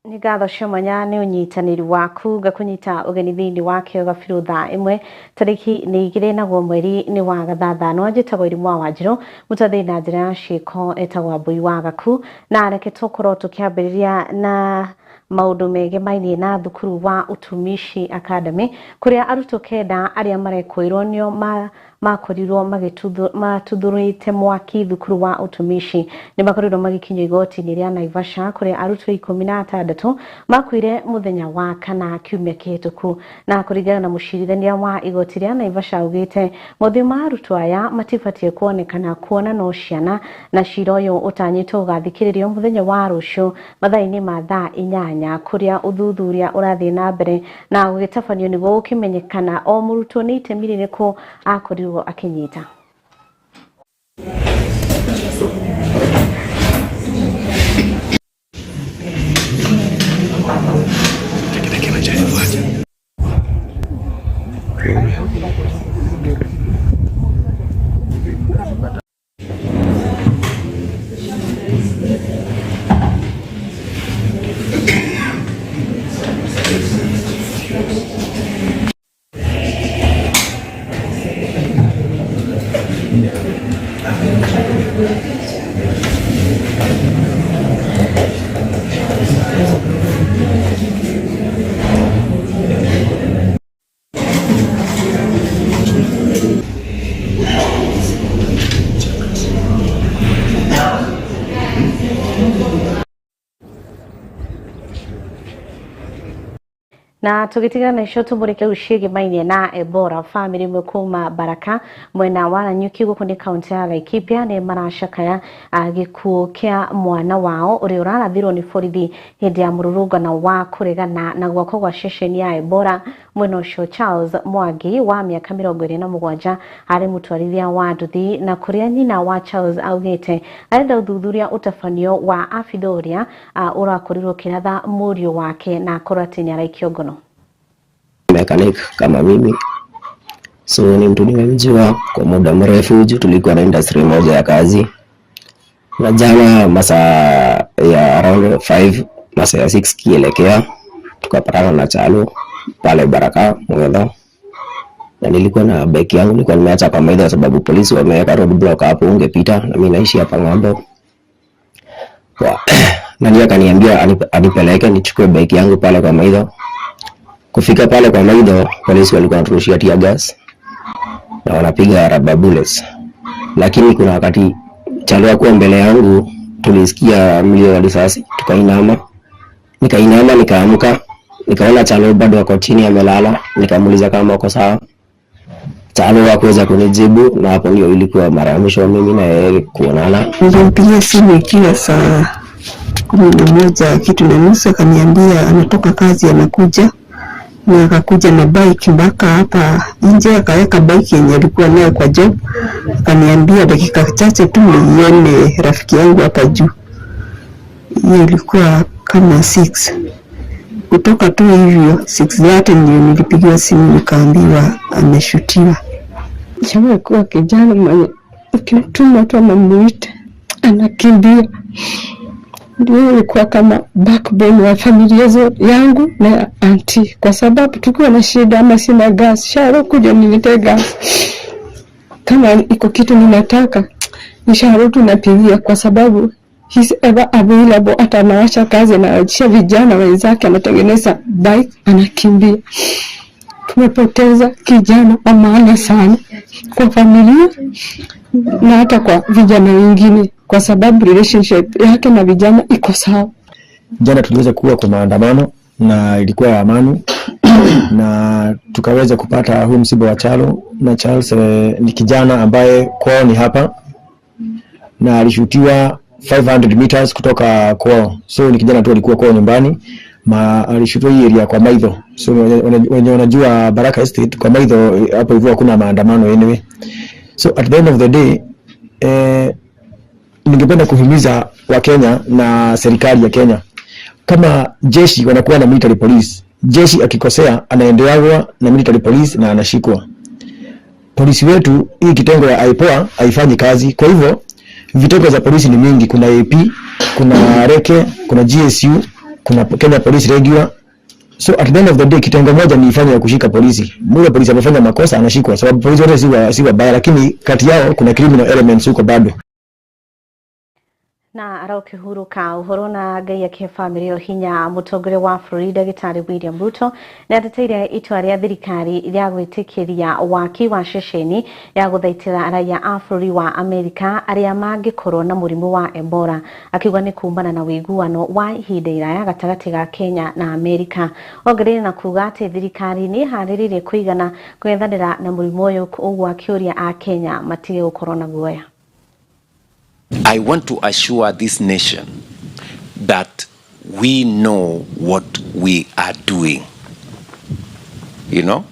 Ni gatho cia mwanya ni unyitaniri waku gakunyita ugeni thini wake Kabiru Thaa Imwe tariki ni 2 mweri ni wa gathathano njitagwo Wairimu wa Wanjiru mutathi na njira ya ciiko etagwo mbui wa gaku na reke tukorwo tukiambiriria na maundu mege mainie na thukuru wa Utumishi Academy kuria arutwo kenda aria marekwirwo nio makorirwo matuthurite mwaki thukuru wa Utumishi ni makorirwo magikinywo igoti-ini ria Naivasha kuria arutwo 16 makwire muthenya wa kana kiumia kihituku na kuringana na mucirithania wa igoti ria Naivasha ugite mothe ma arutwo aya matibatie kuonekana kuona no ciana na cira uyu utanyitwo ugathikiririo muthenya wa rucio mathaa-ini ma thaa 8 kuria uthuthuria urathie na mbere na ugitabanio niguo ukimenyekana o murutwo ni itemi ririku akorirwo akinyita. Na tugitigana na icio tumurike uciege mainie na Ebola family mukuma Baraka mwena wa Nyuki guku ni kaunti ya Laikipia ni maracakaya gikuo kia mwana wao uri urarathirwo ni borithi hindi ya mururungano wa kuregana na gwako gwa ceceni ya Ebola mwena ucio Charles Mwangi wa miaka 27 ari mutwarithia wa nduthi na kuria nyina wa Charles augite arenda uthuthuria utafanio wa afidoria urakorirwo kiratha murio wake na korati nyaraikio ngono mechanic kama mimi, so ni mtu nimemjua kwa muda mrefu juu tulikuwa na industry moja ya kazi. Na jana masaa ya around 5 masaa ya 6 kielekea tukapatana na Chalo pale Baraka Mwedho, na nilikuwa na bike yangu nilikuwa nimeacha kwa Mwedho sababu polisi wameweka roadblock hapo ungepita, na mimi naishi hapa ng'ambo. Na ndiye akaniambia anipeleke nichukue bike yangu pale kwa Mwedho. Kufika pale kwa Mwedho, polisi walikuwa wanaturushia tear gas na wanapiga rubber bullets. Lakini kuna wakati Chalo akuwa mbele yangu, tulisikia mlio wa risasi, tukainama. Nikainama nikaamka, nikaona Chalo bado ako chini amelala, nikamuuliza kama uko sawa. Chalo hakuweza kunijibu, na hapo ndio ilikuwa mara ya mwisho mimi na yeye kuonana. Nilimpigia simu ikiwa saa 11 kitu na nusu, akaniambia anatoka kazi anakuja. Na akakuja na bike mpaka hapa nje, akaweka bike yenye alikuwa nayo kwa job. Akaniambia dakika chache tu nione rafiki yangu hapa juu. Hiyo ilikuwa kama 6. Kutoka tu hivyo 6:30 ndio nilipigiwa simu nikaambiwa ameshutiwa. Jamaa kwa kijana mwenye ukimtuma tu anamuita anakimbia. Ndio ilikuwa kama backbone wa familia yangu na auntie, kwa sababu tulikuwa na shida ama sina gas. Sharo kuja nilete gas, kama iko kitu ninataka ni Sharo tunapigia, kwa sababu he's ever available. Atanawasha kazi na achia vijana wenzake, anatengeneza bike anakimbia. Tumepoteza kijana wa maana sana kwa familia na hata kwa vijana wengine, kwa sababu relationship yake na vijana iko sawa. Jana tuliweza kuwa kwa maandamano na ilikuwa ya amani na tukaweza kupata huu msiba wa Chalo. Na Charles ni kijana ambaye kwao ni hapa na alishutiwa 500 meters kutoka kwao. So ni kijana tu alikuwa kwao nyumbani, alishutiwa hii area kwa Maidho. So wenye wanajua Baraka Estate kwa Maidho hapo hivyo hakuna maandamano anyway. So at the end of the day ningependa kuhimiza wa Kenya na serikali ya Kenya, kama jeshi wanakuwa na military police, jeshi akikosea anaendewa na military police na anashikwa. Polisi wetu hii kitengo ya IPOA haifanyi kazi. Kwa hivyo vitengo za polisi ni mingi, kuna AP, kuna Reke, kuna GSU, kuna Kenya Police Regular. So at the end of the day, kitengo moja ni ifanye ya kushika polisi. Mule polisi amefanya makosa anashikwa, sababu polisi wote si wabaya, lakini kati yao kuna criminal elements huko bado. Na araukihuruka uhoro na ngai akie family o hinya mutongore wa Florida gitari William Ruto na ateteire itwa ria thirikari rya gwitikiria waki wa ceceni ya guthaitira raia a bũrũri wa Amerika aria mangikorwo na murimu wa Ebola, akiuga ni kumbana na wiguano wa ihinda iraya gatagati ga Kenya na Amerika. Ongerere na kuga ati thirikari ni hariririe kuigana gwethanira na murimu uyu, uguo akiuria a Kenya matige gukorwo na guoya. I want to assure this nation that we know what we are doing. You know?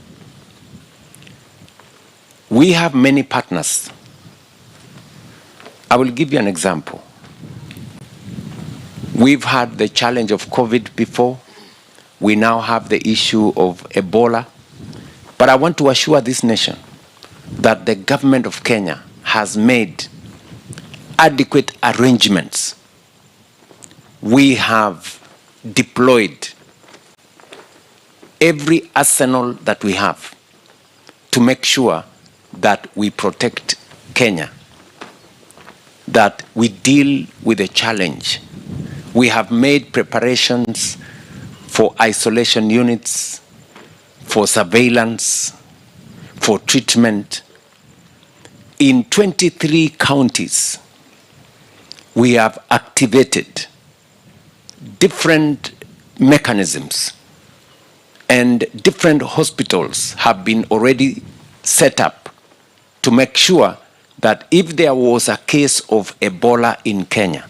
We have many partners. I will give you an example. We've had the challenge of COVID before. We now have the issue of Ebola. But I want to assure this nation that the government of Kenya has made adequate arrangements. We have deployed every arsenal that we have to make sure that we protect Kenya, that we deal with the challenge. We have made preparations for isolation units, for surveillance, for treatment. In 23 counties, we have activated different mechanisms, and different hospitals have been already set up to make sure that if there was a case of Ebola in Kenya,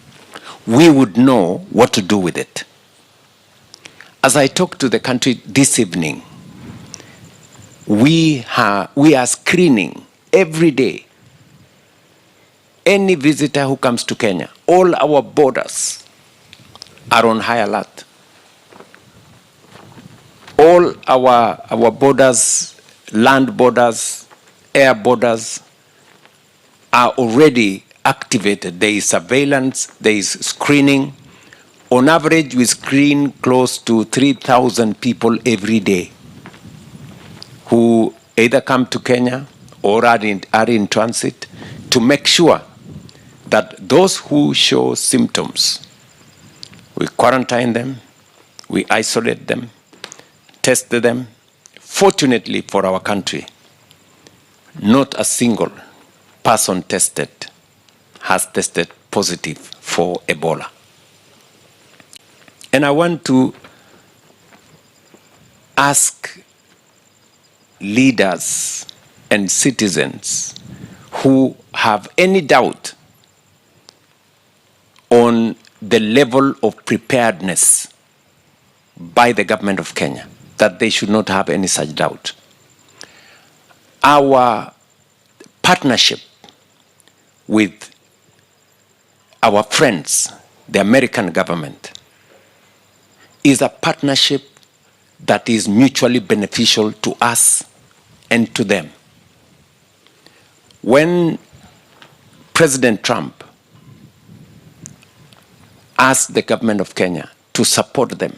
we would know what to do with it. As I talk to the country this evening, we are screening every day any visitor who comes to Kenya. All our borders are on high alert. All our borders, land borders, air borders are already activated. There is surveillance, there is screening. On average, we screen close to 3,000 people every day who either come to Kenya or are in transit, to make sure that those who show symptoms, we quarantine them, we isolate them, test them. Fortunately for our country, not a single person tested has tested positive for Ebola. And I want to ask leaders and citizens who have any doubt on the level of preparedness by the government of Kenya, that they should not have any such doubt. Our partnership with our friends, the American government, is a partnership that is mutually beneficial to us and to them. When President Trump asked the government of Kenya to support them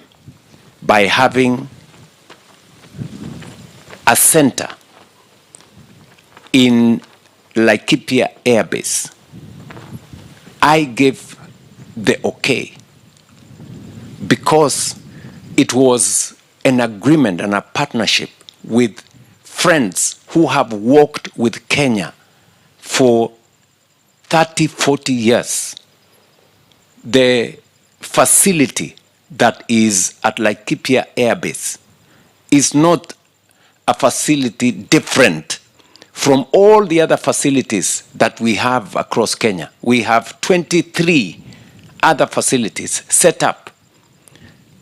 by having a center in Laikipia Air Base, I gave the okay, because it was an agreement and a partnership with friends who have worked with Kenya for 30, 40 years. The facility that is at Laikipia Air Base is not a facility different from all the other facilities that we have across Kenya. We have 23 other facilities set up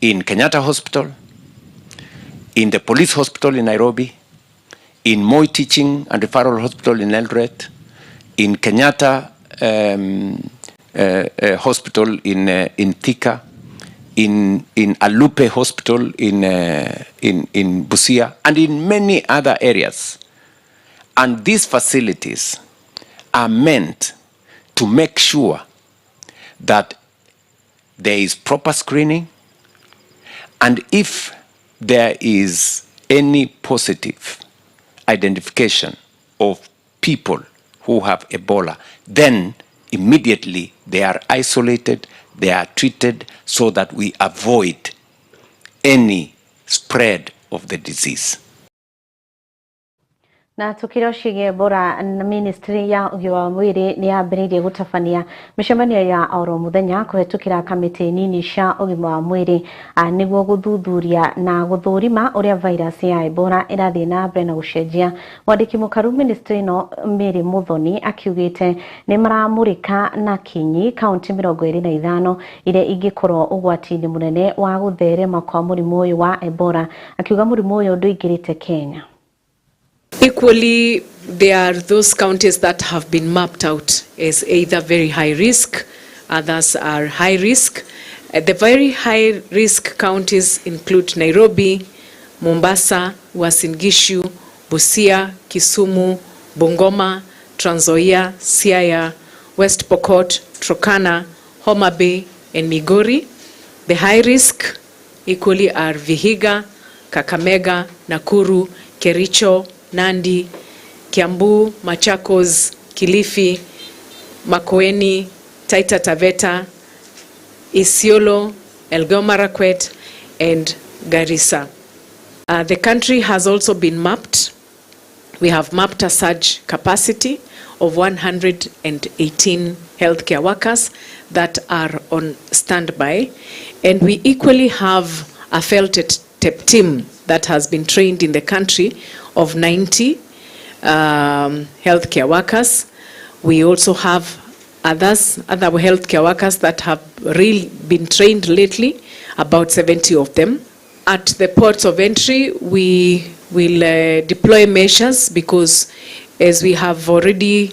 in Kenyatta Hospital, in the police hospital in Nairobi, in Moi Teaching and Referral Hospital in Eldoret, in Kenyatta Hospital in Thika, in Alupe Hospital in Busia, and in many other areas. And these facilities are meant to make sure that there is proper screening, And if there is any positive identification of people who have Ebola, then immediately they are isolated, they are treated so that we avoid any spread of the disease. Na tukiro ciĩgiĩ Ebola, ministry ya ũgima wa mwĩrĩ nĩ yambĩrĩirie gũtabania mĩcemanio ya oro mũthenya kũhetũkĩra kamĩtĩ nini cia ũgima wa mwĩrĩ nĩguo gũthuthuria na gũthũrima ũrĩa virus ya Ebola ĩrathiĩ na mbere na gũcenjia. Mwandĩki mũkaru ministry no Mary Muthoni akiugĩte nĩ maramũrĩka na kinyi kaunti 25 iria ingĩkorwo ũgwati-inĩ mũnene wa gũtherema kwa mũrimũ ũyũ wa Ebola, akiuga mũrimũ ũyũ ndũingĩrĩte Kenya. Equally, there are those counties that have been mapped out as either very high risk, others are high risk. The very high risk counties include Nairobi, Mombasa, Uasin Gishu, Busia, Kisumu, Bungoma, Trans Nzoia, Siaya, West Pokot, Turkana, Homa Bay, and Migori. The high risk equally are Vihiga, Kakamega, Nakuru, Kericho, Nandi, Kiambu, Machakos, Kilifi, Makueni, Taita Taveta, Isiolo, Elgeyo Marakwet, and Garissa. The country has also been mapped. We have mapped a surge capacity of 118 healthcare workers that are on standby, and we equally have a felt-tip team that has been trained in the country of 90 healthcare workers. We also have other healthcare workers that have really been trained lately, about 70 of them. At the ports of entry, we will deploy measures because as we have already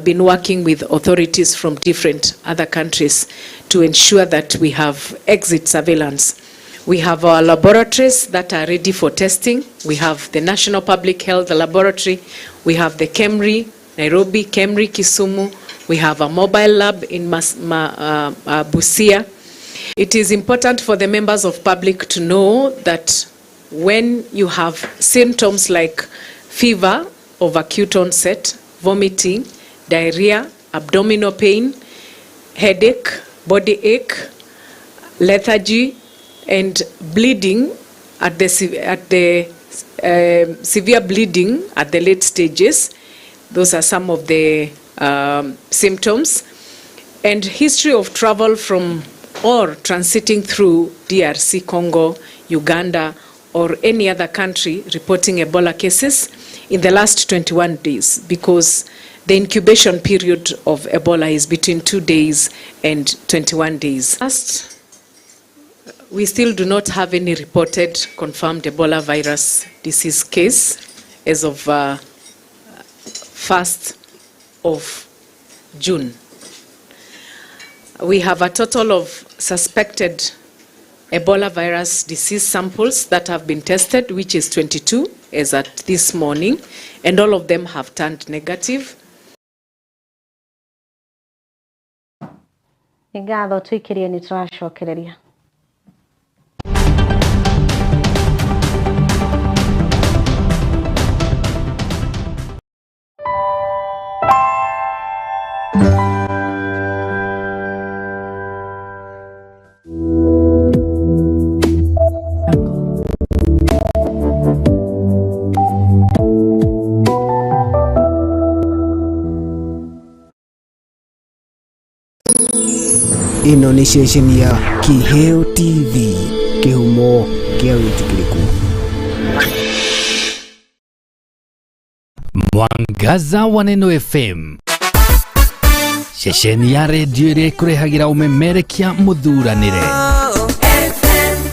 been working with authorities from different other countries to ensure that we have exit surveillance. We have our laboratories that are ready for testing. We have the National Public Health Laboratory. We have the KEMRI, Nairobi, KEMRI, Kisumu. We have a mobile lab in Busia. It is important for the members of public to know that when you have symptoms like fever of acute onset, vomiting, diarrhea, abdominal pain, headache, body ache, lethargy, and bleeding at the severe bleeding at the late stages. Those are some of the symptoms. And history of travel from or transiting through DRC, Congo, Uganda, or any other country reporting Ebola cases in the last 21 days, because the incubation period of Ebola is between 2 days and 21 days. First, we still do not have any reported confirmed Ebola virus disease case as of 1st of June. We have a total of suspected Ebola virus disease samples that have been tested, which is 22 as at this morning, and all of them have turned negative. Ngatho twikirie ni turacokereria. Ino ni station ya Kiheo TV, kihumo kia witikiriku. Mwangaza wa Neno FM, station ya radio ire kurehagira umemerekia muthuranire.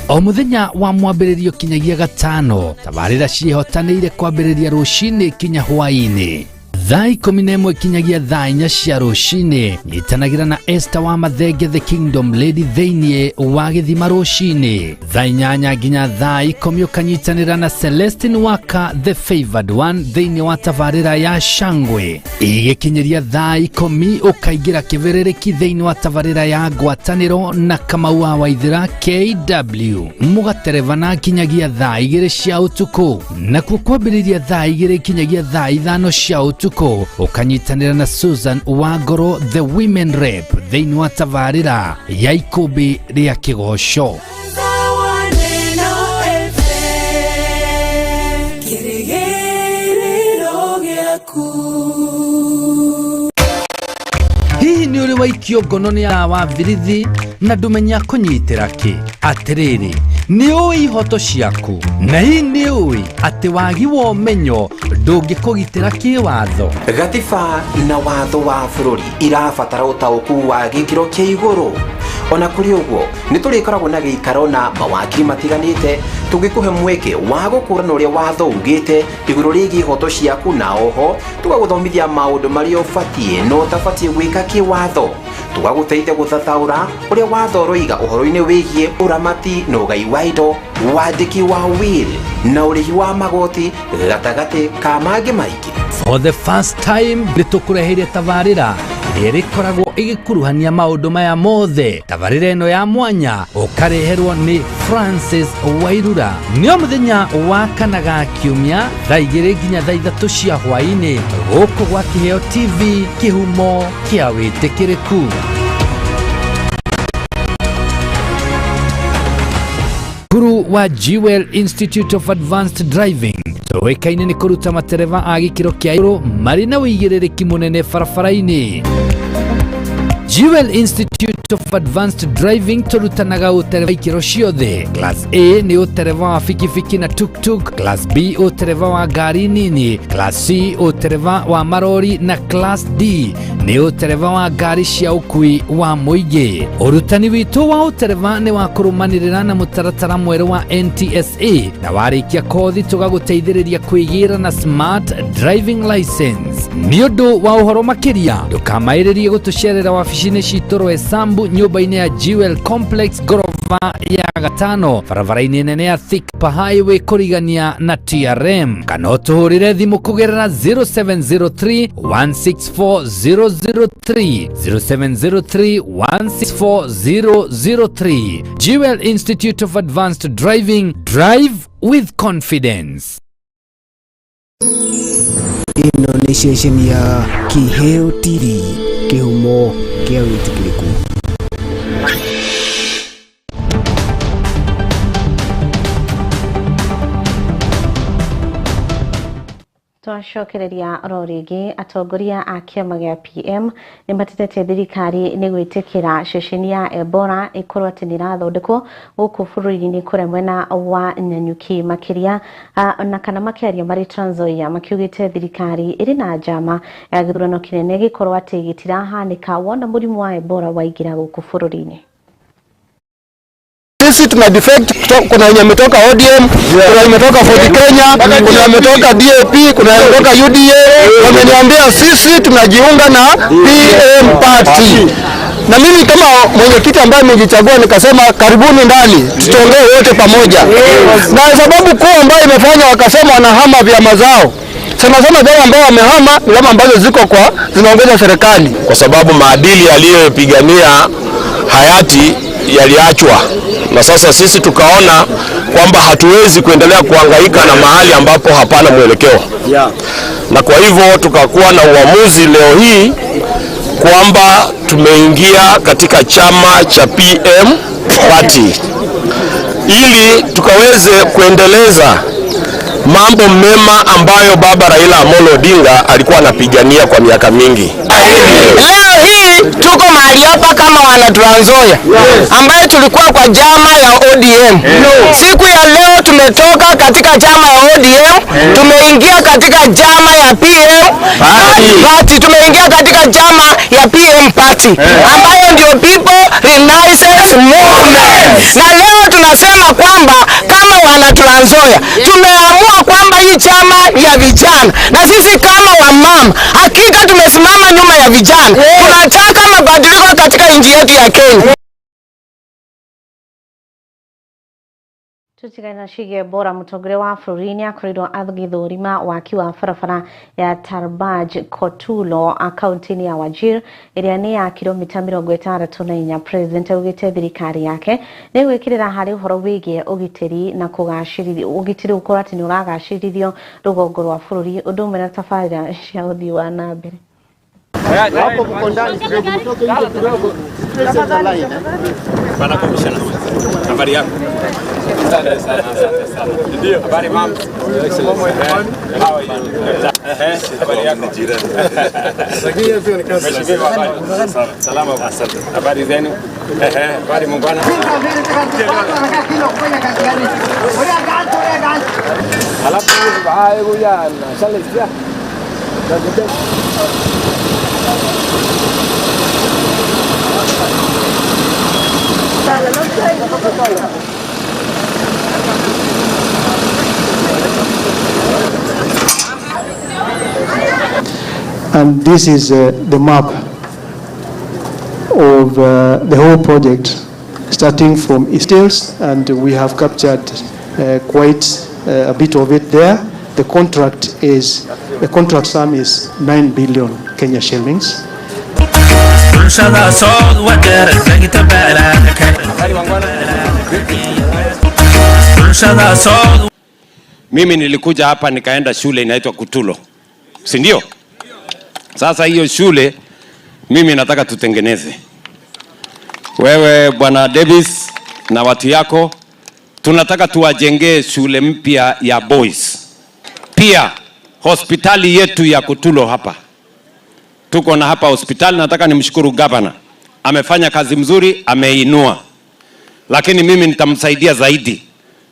O muthenya wa mwambĩrĩrio kinyagia gatano, tabarĩra ciĩhotanĩire kwambĩrĩria rũcinĩ kinya hwaĩ-inĩ. thaa 11 kinyagia thaa 4 cia rũcinĩ. Nyitanagira na Esther wa Mathenge the Kingdom Lady thĩinĩ wa Gĩthima rũcinĩ. Thaa 8 nginya thaa 10 ũkanyitanĩra na Celestine Waka the Favored One thĩinĩ wa tabarĩra ya Shangwe. Igĩkinyĩria thaa 10 ũkaingĩra kĩberereki thĩinĩ wa tabarĩra ya ngwatanĩro na Kamau wa Waithira KW. Mũgaterevana kinyagia thaa 2 cia ũtukũ. Na kwambĩrĩria thaa 2 kinyagia thaa 5 cia ũtukũ ũkanyitanĩra na Susan Wangoro the Women Rep thĩinĩ wa tabarĩra ya ikũmbĩ rĩa Kĩgoco. Hihi nĩ ũrĩ waikio ngono nĩ wa virithi na ndũmenya kũnyitĩra kĩ? Atĩrĩrĩ, nĩ ũĩ ihoto ciaku na hihi nĩ ũĩ atĩ wagi wa ũmenyo ndũngĩkũgitĩra kĩwatho? Gatiba na watho wa bũrũri irabatara ũtaũku wa gĩkĩro kĩa igũrũ. Ona kũrĩ ũguo nĩ tũrĩkoragwo na gĩikaro na mawakiri matiganĩte tũgĩkũhe mweke wa gũkũrana ũrĩa watho ugĩte igũrũ rĩgiĩ ihoto ciaku, na oho tũgagũthomithia maũndũ marĩa ũbatiĩ na ũtabatiĩ gwĩka kĩwatho. Tũgagũteithia gũthathaũra ũrĩa watho ũroiga ũhoro-inĩ wĩgiĩ ũramati na ũgai wa indo, wandĩki wa will na ũrĩhi wa magoti, gatagatĩ ka mangĩ maingĩ. For the first time nĩtũkũreheire tabarĩra ĩrĩa ĩkoragwo ĩgĩkuruhania maũndũ maya mothe. Tabarĩra ĩno ya mwanya ũkareherwo nĩ Francis Wairura. Nĩ mũthenya wa kana ga kiumia thaa 2 nginya thaa 3 cia hwaĩ-inĩ gũkũ gwa Kiheo TV, kĩhumo kĩa wĩtĩkĩrĩku. Guru wa Jewel Institute of Advanced Driving tũĩkaine nĩ kũruta matereva a gĩkĩro kĩa igũrũ marĩ na wĩigĩrĩrĩki mũnene barabara-inĩ. Jewel Institute of Advanced Driving tũrutanaga ũtereva ikĩro ciothe. Class A nĩ ũtereva wa fikifiki na tuk-tuk, Class B ũtereva wa ngari nini, Class C ũtereva wa marori na Class D nĩ ũtereva wa ngari cia ũkui wa mũingĩ. Ũrutani witũ wa ũtereva nĩ wa kũrũmanĩrĩra na mũtaratara mwerũ wa NTSA, na warĩkia kothi tũgagũteithĩrĩria kwĩgĩra na Smart Driving License. Nĩ ũndũ wa ũhoro makĩria ndũkamaĩrĩrie gũtũcerera wabici-inĩ citũ Rwesambu nyũmba-inĩ ya Jewel Complex gorofa ya 5 barabara-inĩ nene ya Thika Highway kũrigania na TRM, kana ũtũhũrĩre thimũ kũgerera 0703 164 003 0703 164 003. Jewel Institute of Advanced Driving, drive with confidence. Ĩno nĩ ceceni ya Kiheo TV, kĩhumo kĩa wĩtĩkĩrĩku. Twacokereria oro rĩngĩ atongoria a kĩama gĩa PM nĩ matĩtĩte thirikari nĩ gwĩtĩkĩra ceceni ya Ebola ĩkorwo atĩ nĩ ĩrathondekwo gũkũ bũrũri-inĩ kũrĩa mwena wa Nanyuki makĩria, na kana makĩaria marĩ Trans Nzoia makiugĩte thirikari ĩrĩ na njama ya gĩthurano kĩnene gĩkorwo atĩ gĩtirahanĩka wona mũrimũ wa Ebola waingĩra gũkũ bũrũri-inĩ. Sisi tuna defect, kuna wenye wametoka ODM, kuna wenye wametoka Ford Kenya, kuna wenye wametoka DAP, kuna wenye wametoka UDA. Wameniambia sisi tunajiunga na PM party. Na mimi kama mwenyekiti ambaye nimejichagua nikasema karibuni ndani tutaongea wote pamoja. Na sababu kuu ambayo imefanya wakasema wanahama vyama zao, sana vyama ambao wamehama ni vyama ambazo zinaongoza serikali, kwa sababu maadili aliyopigania hayati yaliachwa, na sasa sisi tukaona kwamba hatuwezi kuendelea kuhangaika na mahali ambapo hapana mwelekeo. Na kwa hivyo tukakuwa na uamuzi leo hii kwamba tumeingia katika chama cha PM Party ili tukaweze kuendeleza mambo mema ambayo baba Raila Amolo Odinga alikuwa anapigania kwa miaka mingi. Leo hii tuko mahali hapa kama wana Trans Nzoia ambaye tulikuwa kwa chama ya ODM. Siku ya leo tumetoka katika chama ya ODM, tumeingia katika chama ya PM Party, tumeingia katika chama ya PM Party ambayo ndio People Renaissance Movement. Na leo tunasema kwamba kama wana Trans Nzoia tumeamua kwamba hii chama ya vijana, na sisi kama kina mama. Hakika tumesimama nyuma ya vijana. Tunataka mabadiliko katika nchi yetu ya Kenya. Tutigana shige bora mutogore wa Florinia akorirwo athugithurima waki wa barabara ya Tarbaj Kotulo akaunti ya Wanjiru iria ni ya kilomita 64. President augite thirikari yake ni gwikirira hari uhoro wigie ugitiri na kugacirithia ugitiri ukora ati ni uragacirithio rugongo rwa bururi undu umwe na tabarira cia uthii wa na mbere. Hapo mko ndani kidogo, mtoke nje kidogo. Bana komishana. Habari yako? Asante sana. Ndio. Habari mama. Habari yako jirani. Lakini pia ni kazi. Salama asante. Habari zenu? Habari muungwana. Alafu baadaye kujana. Shalisia. And this is the map of the whole project, starting from Eastels, and we have captured quite a bit of it there. The contract sum is 9 billion Kenya shillings. Mimi nilikuja hapa nikaenda shule inaitwa Kutulo, si ndio? Sasa hiyo shule mimi nataka tutengeneze. Wewe bwana Davis na watu yako tunataka tuwajengee shule mpya ya boys. Pia hospitali yetu ya Kutulo hapa. Tuko na hapa hospitali, nataka nimshukuru governor. Amefanya kazi mzuri, ameinua. Lakini mimi nitamsaidia zaidi.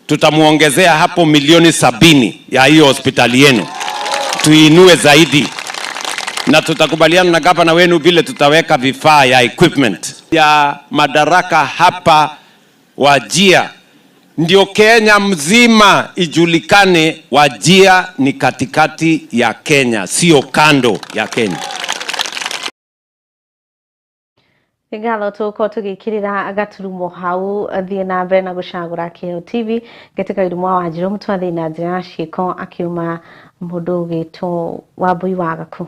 Tutamuongezea hapo milioni 70 ya hiyo hospitali yenu. Tuinue zaidi. Na tutakubaliana na gavana wenu vile tutaweka vifaa ya equipment ya madaraka hapa Wajir. Ndio Kenya mzima ijulikane Wajir ni katikati ya Kenya, sio kando ya Kenya. Ngalo tuko tugikirira agaturumo hau thie na mbere na gucagura kiheotv getika irumo wa Wanjiru mutwathi na njira ciiko akiuma mundu gitwo Wambui wa Gaku.